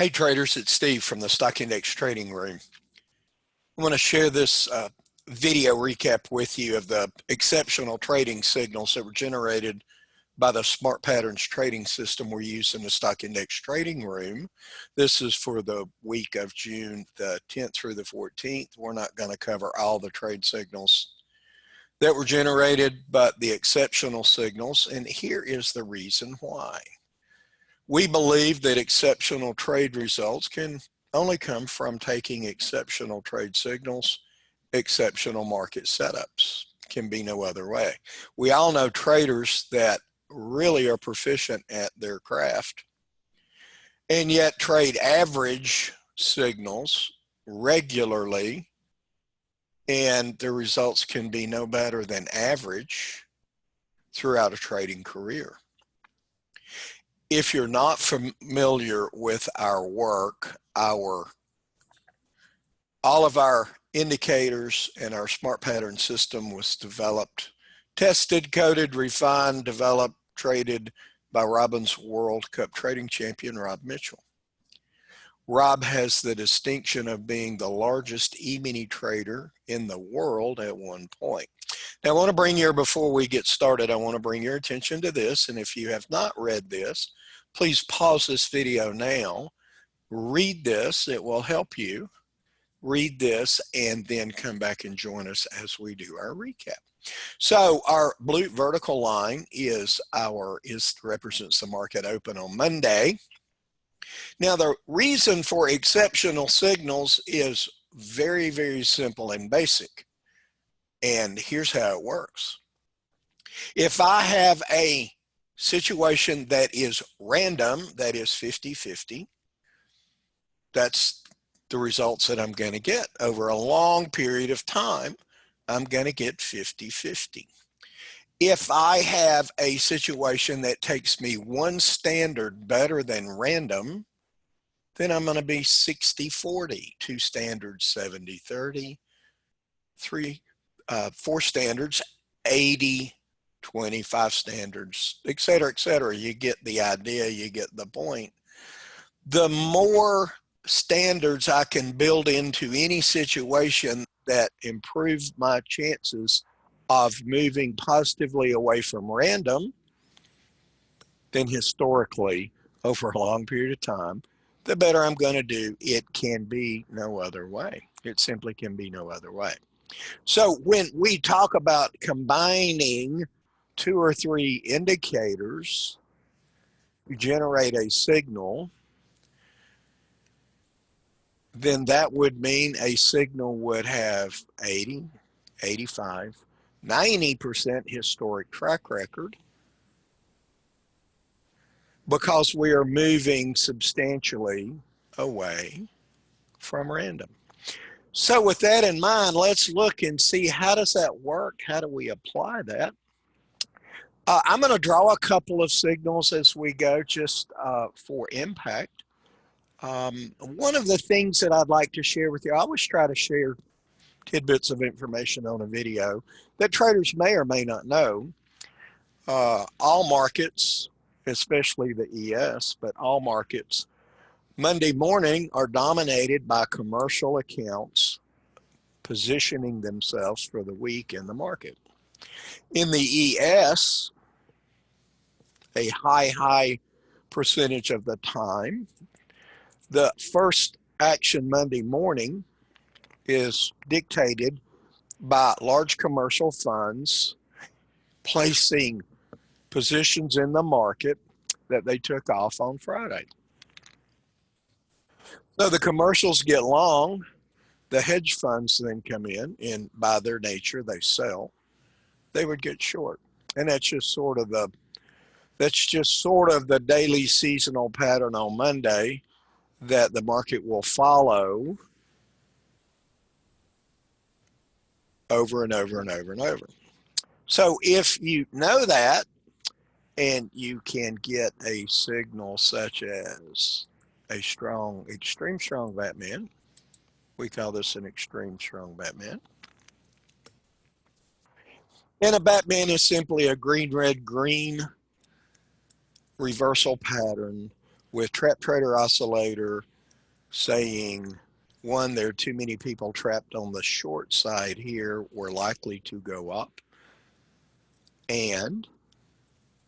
Hey traders, it's Steve from the Stock Index Trading Room. I want to share this video recap with you of the exceptional trading signals that were generated by the Smart Patterns trading system we're using in the Stock Index Trading Room. This is for the week of June the 10th through the 14th. We're not going to cover all the trade signals that were generated, but the exceptional signals, and here is the reason why. We believe that exceptional trade results can only come from taking exceptional trade signals, exceptional market setups. Can be no other way. We all know traders that really are proficient at their craft and yet trade average signals regularly, and the results can be no better than average throughout a trading career. If you're not familiar with our work, all of our indicators and our Smart Pattern system was developed, tested, coded, refined, developed, traded by Robin's World Cup trading champion, Rob Mitchell. Rob has the distinction of being the largest E-mini trader in the world at one point. Now, I want to bring your, before we get started, I want to bring your attention to this, and if you have not read this, please pause this video now, read this, it will help you. Read this and then come back and join us as we do our recap. So our blue vertical line represents the market open on Monday. Now the reason for exceptional signals is very, very simple and basic. And here's how it works. If I have a situation that is random, that is 50-50, that's the results that I'm going to get. Over a long period of time, I'm going to get 50-50. If I have a situation that takes me one standard better than random, then I'm going to be 60-40, two standards 70-30, four standards 80-20, 5 standards, etc., etc. You get the idea, you get the point. The more standards I can build into any situation that improve my chances of moving positively away from random, then historically, over a long period of time, the better I'm going to do. It can be no other way. It simply can be no other way. So when we talk about combining 2 or 3 indicators to generate a signal, then that would mean a signal would have 80, 85, 90% historic track record, because we are moving substantially away from random. So with that in mind, let's look and see, how does that work? How do we apply that? I'm going to draw a couple of signals as we go, just for impact. One of the things that I'd like to share with you, I always try to share tidbits of information on a video that traders may or may not know. All markets, especially the ES, but all markets, Monday morning are dominated by commercial accounts positioning themselves for the week in the market. In the ES, a high percentage of the time, the first action Monday morning is dictated by large commercial funds placing positions in the market that they took off on Friday. So the commercials get long, the hedge funds then come in, and by their nature they sell. They would get short, and that's just sort of the daily seasonal pattern on Monday that the market will follow over and over and over and over. So if you know that, and you can get a signal such as a extreme strong Batman, we call this an extreme strong Batman. And a Batman is simply a green, red, green reversal pattern with trap trader oscillator saying, one, there are too many people trapped on the short side here. We're likely to go up. And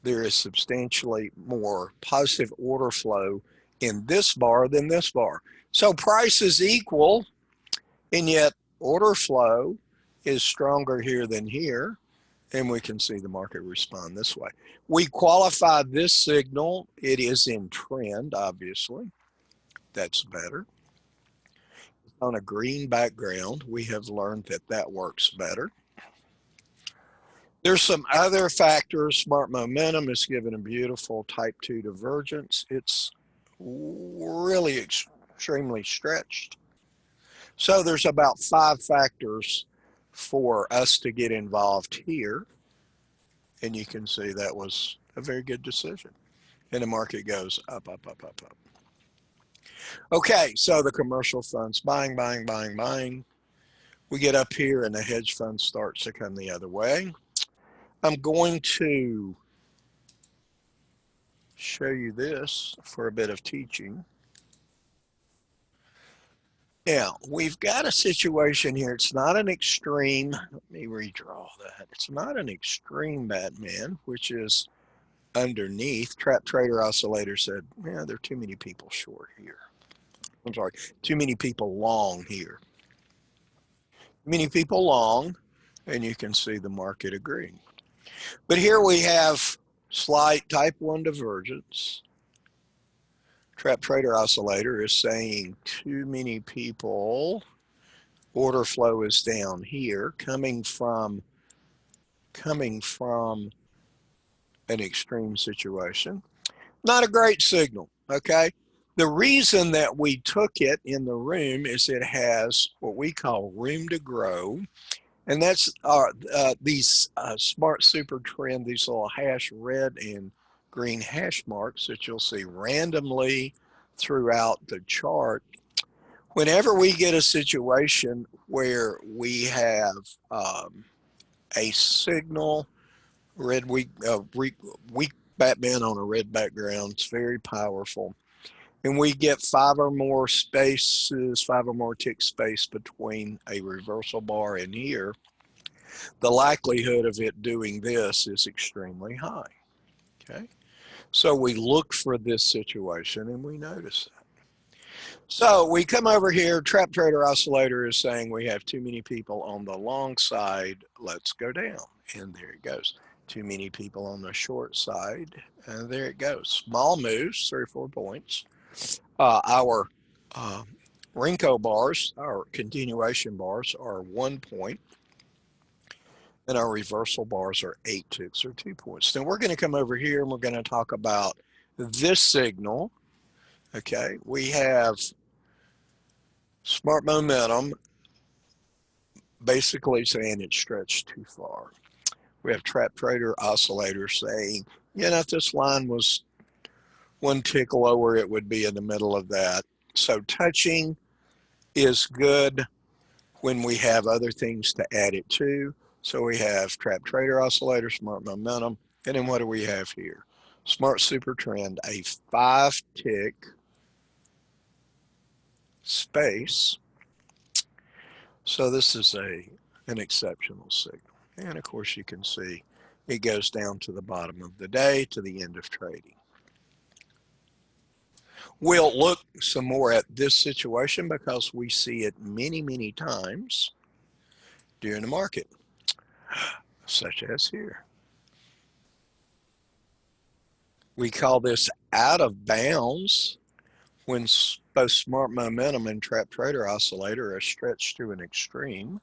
there is substantially more positive order flow in this bar than this bar. So price is equal, and yet order flow is stronger here than here, and we can see the market respond this way. We qualify this signal. It is in trend, obviously. That's better. On a green background, we have learned that that works better. There's some other factors. Smart momentum is given a beautiful type 2 divergence. It's really extremely stretched. So there's about 5 factors for us to get involved here. And you can see that was a very good decision. And the market goes up, up, up, up, up. Okay, so the commercial funds buying, buying, buying, buying. We get up here and the hedge fund starts to come the other way. I'm going to show you this for a bit of teaching. Now, we've got a situation here. It's not an extreme. Let me redraw that. It's not an extreme Batman, which is underneath. Trap Trader Oscillator said, yeah, there are too many people short here. I'm sorry, too many people long here. Many people long, and you can see the market agreeing. But here we have slight type 1 divergence. Trap Trader Oscillator is saying too many people. Order flow is down here, coming from an extreme situation. Not a great signal, okay? The reason that we took it in the room is it has what we call room to grow. And that's these smart super trend, these little hash red and green hash marks that you'll see randomly throughout the chart. Whenever we get a situation where we have a signal, weak Batman on a red background, it's very powerful. And we get 5 or more spaces, 5 or more tick space between a reversal bar and here, the likelihood of it doing this is extremely high, okay? So we look for this situation and we notice it. So we come over here, Trap Trader Oscillator is saying we have too many people on the long side, let's go down. And there it goes. Too many people on the short side, and there it goes. Small moves, 3 or 4 points. Our Renko bars, our continuation bars are 1 point, and our reversal bars are 8 ticks or 2 points. Then we're going to come over here and we're going to talk about this signal. Okay, we have smart momentum basically saying it's stretched too far. We have Trap Trader Oscillator saying, you know, if this line was 1 tick lower, it would be in the middle of that. So touching is good when we have other things to add it to. So we have Trap Trader Oscillator, Smart Momentum, and then what do we have here? Smart Super Trend, a 5 tick space. So this is an exceptional signal. And of course you can see it goes down to the bottom of the day to the end of trading. We'll look some more at this situation because we see it many, many times during the market, such as here. We call this out of bounds when both Smart Momentum and Trap Trader Oscillator are stretched to an extreme.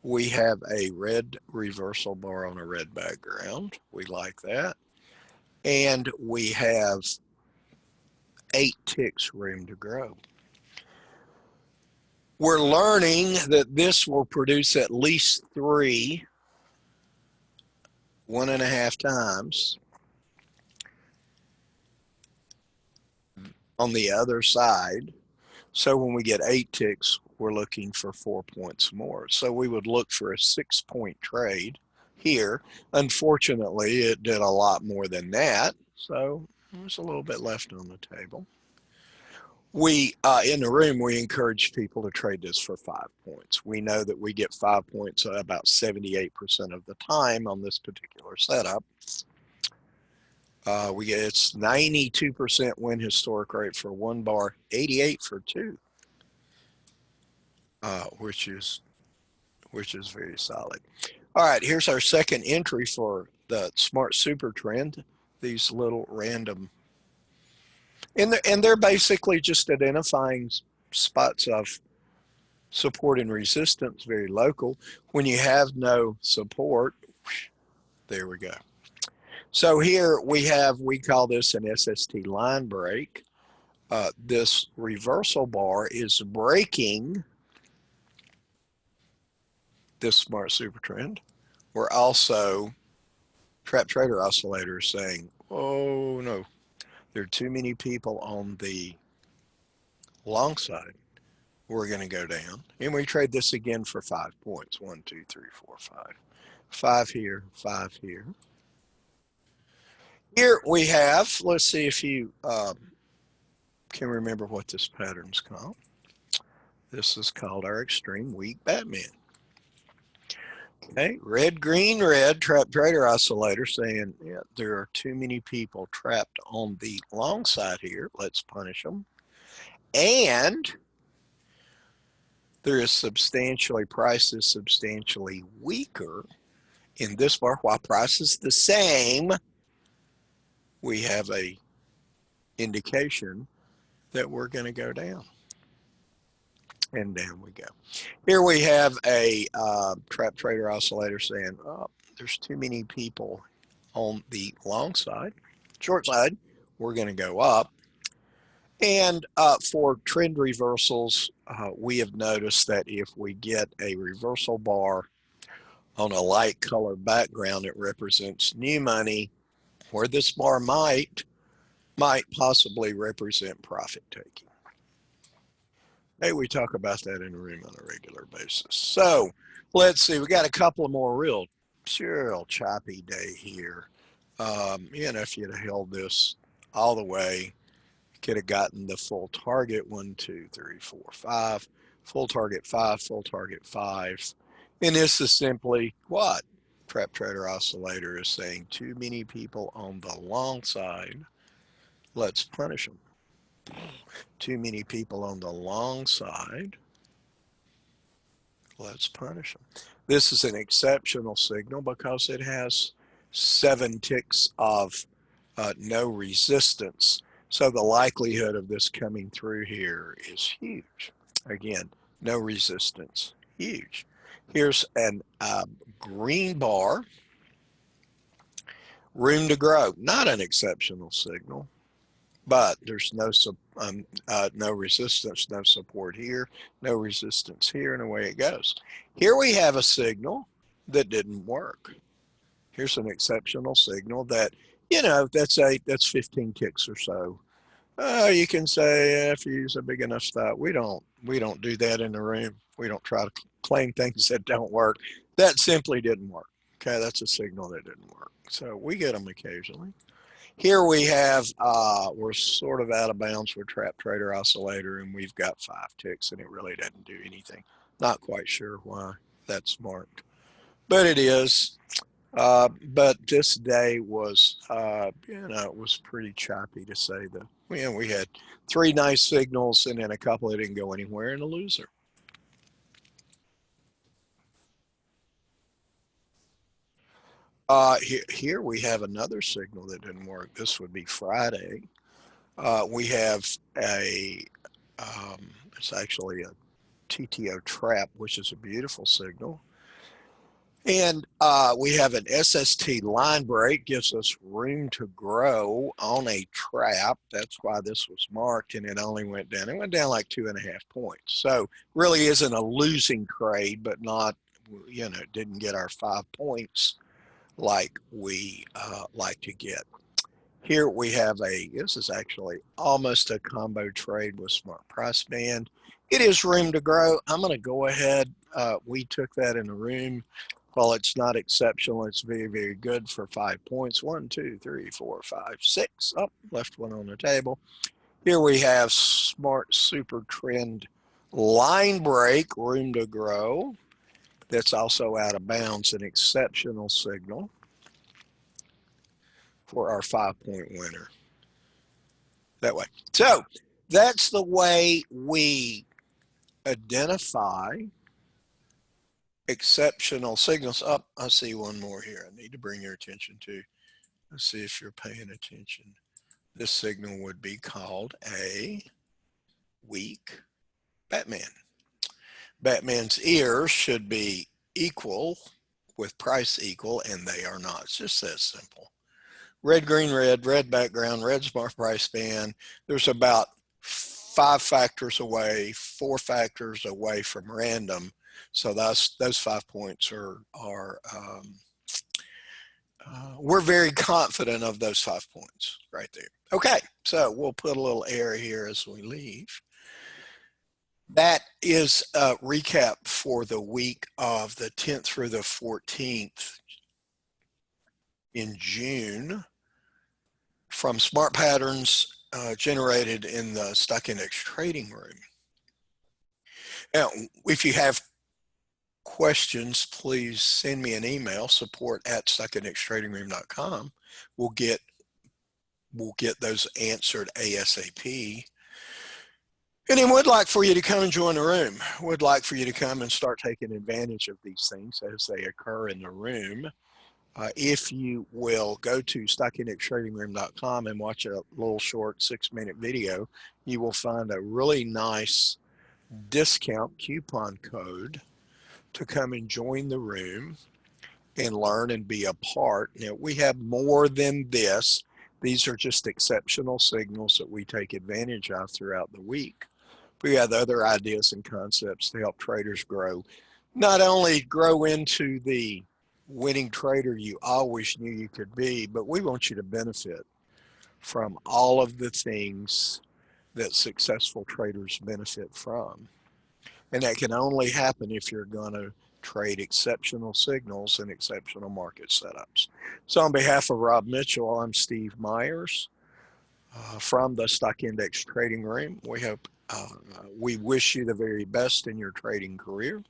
We have a red reversal bar on a red background. We like that. And we have 8 ticks room to grow. We're learning that this will produce at least 3, 1.5 times on the other side. So when we get 8 ticks, we're looking for 4 points more. So we would look for a 6-point trade here. Unfortunately, it did a lot more than that. So there's a little bit left on the table. We, in the room, we encourage people to trade this for 5 points. We know that we get 5 points about 78% of the time on this particular setup. It's 92% win historic rate for 1 bar, 88 for 2, which is very solid. All right, here's our second entry for the smart super trend. These little random, and they're basically just identifying spots of support and resistance, very local. When you have no support, there we go. So here we call this an SST line break. This reversal bar is breaking this smart super trend. We're also trap trader oscillators saying, oh no, there are too many people on the long side. We're going to go down. And we trade this again for 5 points. 1, 2, 3, 4, 5. 5 here, 5 here. Here we have, let's see if you can remember what this pattern's called. This is called our extreme weak Batman. Okay, red, green, red, trap trader oscillator saying, yeah, there are too many people trapped on the long side here. Let's punish them. And there is price is substantially weaker in this bar. While price is the same, we have a indication that we're going to go down. And down we go. Here we have a trap trader oscillator saying, oh, there's too many people on the long side. Short side, we're going to go up. And for trend reversals, we have noticed that if we get a reversal bar on a light color background, it represents new money, where this bar might possibly represent profit taking. Hey, we talk about that in the room on a regular basis. So let's see, we got a couple of more real choppy day here. If you'd have held this all the way, you could have gotten the full target 1, 2, 3, 4, 5, full target 5, full target 5. And this is simply what? Trap trader oscillator is saying too many people on the long side. Let's punish them. Too many people on the long side. Let's punish them. This is an exceptional signal because it has 7 ticks of no resistance. So the likelihood of this coming through here is huge. Again, no resistance, huge. Here's an green bar, room to grow. Not an exceptional signal, but there's no resistance, no support here, no resistance here, and away it goes. Here we have a signal that didn't work. Here's an exceptional signal that, that's 15 ticks or so. You can say if you use a big enough stop, we don't do that in the room. We don't try to claim things that don't work. That simply didn't work. Okay, that's a signal that didn't work. So we get them occasionally. Here we have, we're sort of out of bounds with trap trader oscillator, and we've got 5 ticks, and it really doesn't do anything. Not quite sure why that's marked, but it is. But this day was, it was pretty choppy to say that. We had 3 nice signals, and then a couple that didn't go anywhere, and a loser. Here we have another signal that didn't work. This would be Friday. We have it's actually a TTO trap, which is a beautiful signal. And we have an SST line break, gives us room to grow on a trap. That's why this was marked, and it only went down. It went down like 2.5 points. So really isn't a losing trade, but not, didn't get our 5 points like we like to get. Here we have this is actually almost a combo trade with smart price band. It is room to grow. I'm going to go ahead. We took that in the room. While it's not exceptional, it's very, very good for 5 points. 1, 2, 3, 4, 5, 6. Oh, left one on the table. Here we have smart super trend line break, room to grow. That's also out of bounds, an exceptional signal for our 5-point winner. That way. So that's the way we identify exceptional signals. Up, I see one more here I need to bring your attention to. Let's see if you're paying attention. This signal would be called a weak Batman. Batman's ears should be equal with price equal, and they are not. It's just that simple. Red, green, red background, red smart price band. There's about 5 factors away, 4 factors away from random. So those 5 points are we're very confident of those 5 points right there. Okay, so we'll put a little error here as we leave. That is a recap for the week of the 10th through the 14th in June from smart patterns generated in the stock index trading room. Now, if you have questions, please send me an email, support@stockindextradingroom.com. We'll get those answered ASAP. And then would like for you to come and join the room. Would like for you to come and start taking advantage of these things as they occur in the room. If you will go to stockindextradingroom.com and watch a little short 6-minute video, you will find a really nice discount coupon code to come and join the room and learn and be a part. Now, we have more than this. These are just exceptional signals that we take advantage of throughout the week. We have other ideas and concepts to help traders grow, not only grow into the winning trader you always knew you could be, but we want you to benefit from all of the things that successful traders benefit from. And that can only happen if you're going to trade exceptional signals and exceptional market setups. So on behalf of Rob Mitchell, I'm Steve Myers from the Stock Index Trading Room. We wish you the very best in your trading career.